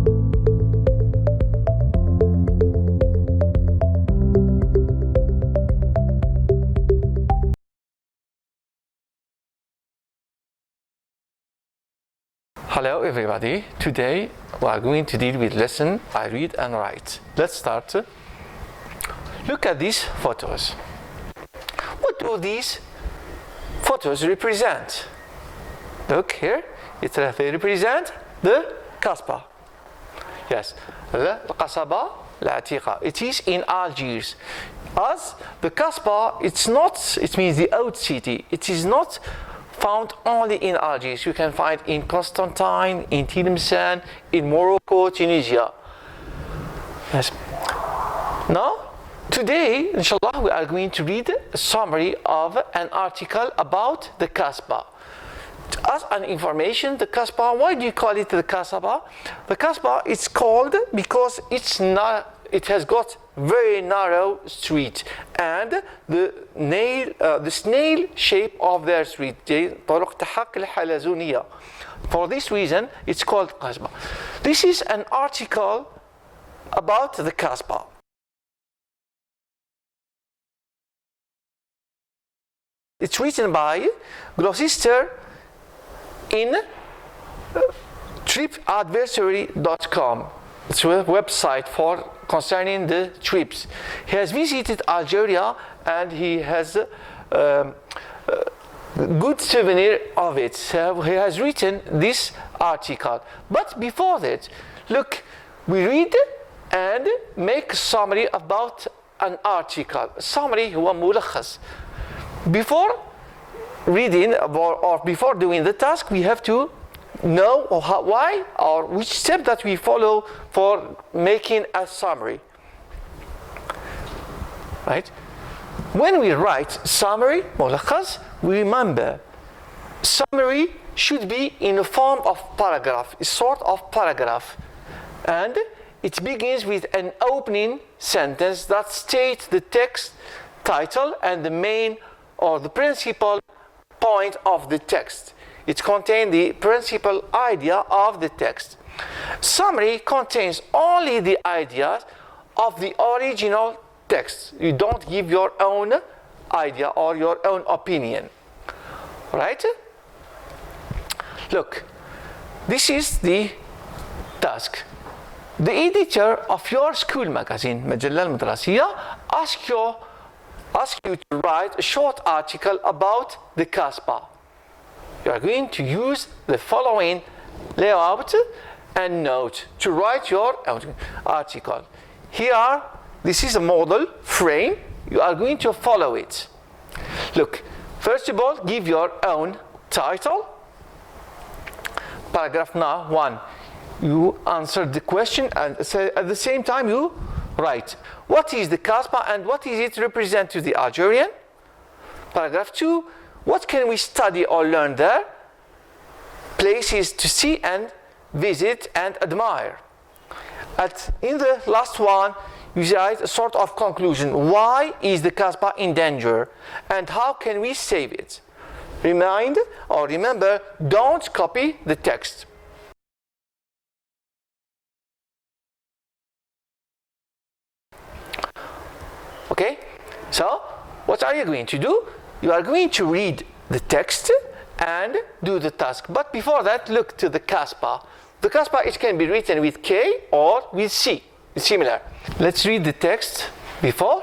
Hello everybody, today we are going to deal with lesson I read and write. Let's start. Look at these photos. What do these photos represent? Look here, they represent the Kasbah. Yes, the Qasaba العتيقة. It is in Algiers. As the Kasbah, it means the old city. It is not found only in Algiers. You can find in Constantine, in Tlemcen, in Morocco, Tunisia. Yes. Now, today, inshallah, we are going to read a summary of an article about the Kasbah. As an information, the Kasbah, why do you call it the Kasbah? The Kasbah is called because it has got very narrow street and the snail shape of their street. For this reason, it's called Kasbah. This is an article about the Kasbah. It's written by Gloucester in tripadversary.com. It's a website for concerning the trips. He has visited Algeria and he has a good souvenir of it. So he has written this article. But before that, look, we read and make a summary about an article. Summary هو ملخص. Before reading or before doing the task, we have to know why or which step that we follow for making a summary. Right? When we write summary, ملخص, we remember summary should be in a form of paragraph, a sort of paragraph. And it begins with an opening sentence that states the text title and the main or the principal point of the text. It contains the principal idea of the text. Summary contains only the ideas of the original text. You don't give your own idea or your own opinion. Right? Look, this is the task. The editor of your school magazine, مجلة المدرسية, asks you to write a short article about the Kasbah. You are going to use the following layout and note to write your article. Here, this is a model frame. You are going to follow it. Look, first of all, give your own title. Paragraph now 1. You answer the question and at the same time you write. What is the Kasbah and what is it represent to the Algerian? Paragraph 2. What can we study or learn there? Places to see and visit and admire. In the last one, you write a sort of conclusion. Why is the Kasbah in danger? And how can we save it? Remember, don't copy the text. Okay? So, what are you going to do? You are going to read the text and do the task. But before that, look to the Kasbah. The Kasbah, it can be written with K or with C. It's similar. Let's read the text before.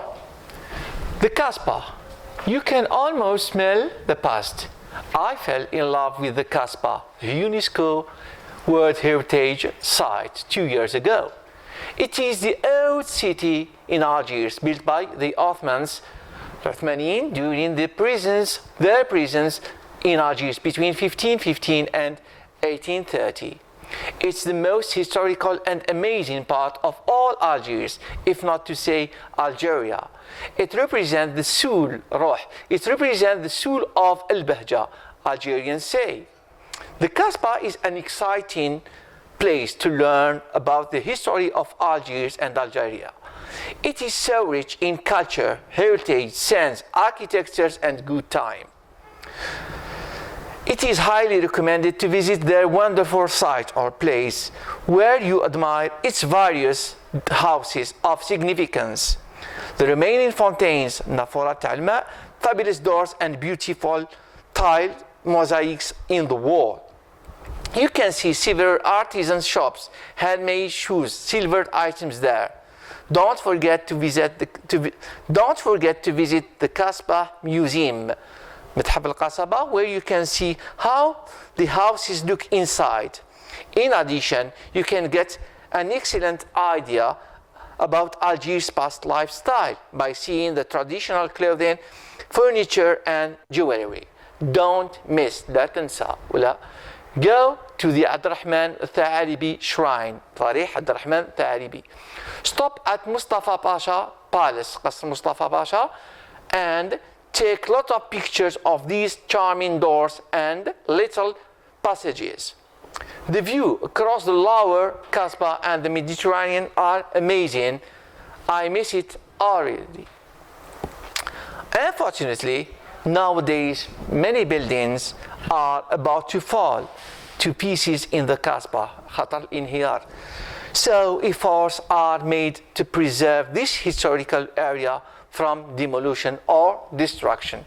The Kasbah. You can almost smell the past. I fell in love with the Kasbah, the UNESCO World Heritage Site 2 years ago. It is the old city in Algiers built by the Ottomans during their presence in Algiers between 1515 and 1830. It's the most historical and amazing part of all Algiers, if not to say Algeria. It represents the soul, روح. It represents the soul of al-Bahja, Algerians say. The Kasbah is an exciting place to learn about the history of Algiers and Algeria. It is so rich in culture, heritage, sense, architecture, and good time. It is highly recommended to visit their wonderful site or place where you admire its various houses of significance. The remaining fountains, نافورات الماء, fabulous doors and beautiful tiled mosaics in the wall. You can see several artisan shops, handmade shoes, silver items there. Don't forget to visit the Kasbah Museum, متحف القصبة, where you can see how the houses look inside. In addition, you can get an excellent idea about Algiers' past lifestyle by seeing the traditional clothing, furniture and jewelry. Don't miss, لا تنسى ولا. Go to the عبد الرحمن الثعالبي shrine, ضريح عبد الرحمن الثعالبي. Stop at Mustafa Pasha Palace, قصر مصطفى باشا, and take a lot of pictures of these charming doors and little passages. The view across the lower Kasbah and the Mediterranean are amazing. I miss it already. Unfortunately, nowadays many buildings are about to fall to pieces in the Kasbah, خطر الانهيار. So efforts are made to preserve this historical area from demolition or destruction.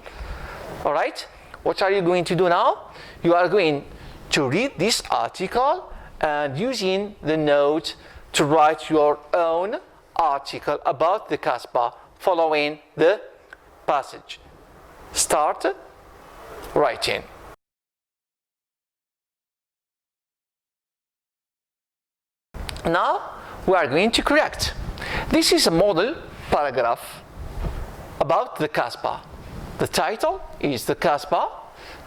All right, what are you going to do now? You are going to read this article and using the note to write your own article about the Kasbah following the passage. Start writing. Now we are going to correct. This is a model paragraph about the Kasbah. The title is the Kasbah,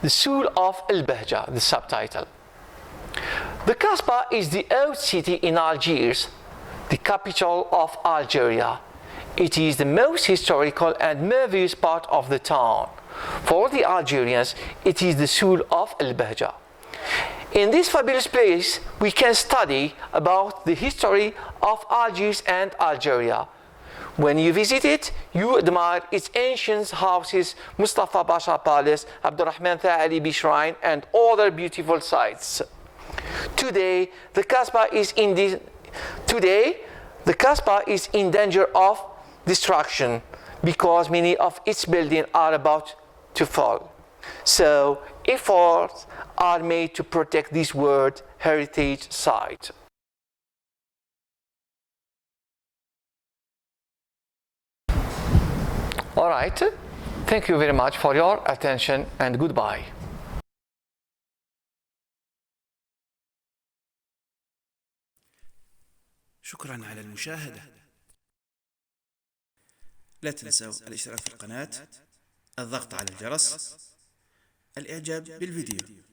the Soul of Al-Bahja, the subtitle. The Kasbah is the old city in Algiers, the capital of Algeria. It is the most historical and marvelous part of the town. For the Algerians, it is the soul of Al-Bahja. In this fabulous place, we can study about the history of Algiers and Algeria. When you visit it, you admire its ancient houses, Mustafa Pasha Palace, Abdurrahman Tha'alibi Shrine, and other beautiful sites. Today, the Kasbah is in danger of destruction because many of its buildings are about to fall. So, efforts are made to protect this World Heritage Site. All right, thank you very much for your attention and goodbye. شكرا على المشاهدة. لا تنسوا الاشتراك في القناة، الضغط على الجرس، الإعجاب بالفيديو.